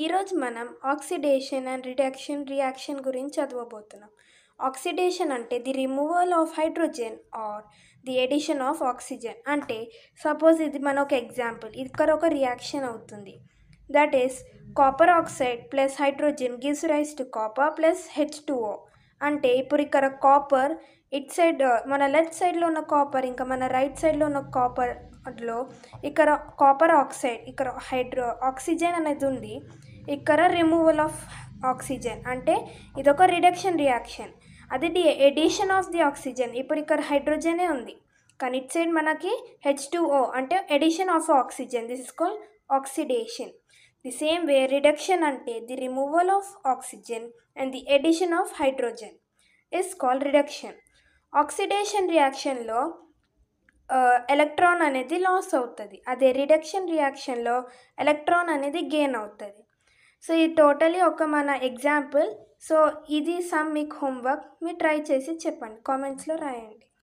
ఈరోజు మనం oxidation and reaction గురించి చదవబోతున్నాం. ఆక్సిడేషన్ అంటే the removal of hydrogen or the addition of oxygen. అంటే సపోజ్ ఇది మన ఒక ఎగ్జాంపుల్, ఇక్కడ ఒక రియాక్షన్ అవుతుంది. That is copper oxide plus hydrogen gives rise to copper plus H2O. అంటే ఇప్పుడు ఇక్కడ కాపర్ ఇట్ సైడ్ మన లెఫ్ట్ సైడ్లో ఉన్న కాపర్ ఇంకా మన రైట్ సైడ్లో ఉన్న కాపర్లో ఇక్కడ కాపర్ ఆక్సైడ్, ఇక్కడ ఆక్సిజన్ అనేది ఉంది, ఇక్కడ రిమూవల్ ఆఫ్ ఆక్సిజన్. అంటే ఇదొక రిడక్షన్ రియాక్షన్. అది ఎడిషన్ ఆఫ్ ది ఆక్సిజన్. ఇప్పుడు ఇక్కడ హైడ్రోజనే ఉంది కానీ ఇట్ సైడ్ మనకి H2O అంటే addition of oxygen. This is called oxidation. The same way reduction అంటే the removal of oxygen and the addition of hydrogen is called reduction. Oxidation రియాక్షన్లో electron అనేది loss అవుతుంది. అదే రిడక్షన్ రియాక్షన్లో ఎలక్ట్రాన్ అనేది gain అవుతుంది. సో ఇది టోటలీ ఒక మన ఎగ్జాంపుల్. సో ఇది సమ్ మీకు హోంవర్క్, మీరు ట్రై చేసి చెప్పండి, కామెంట్స్లో రాయండి.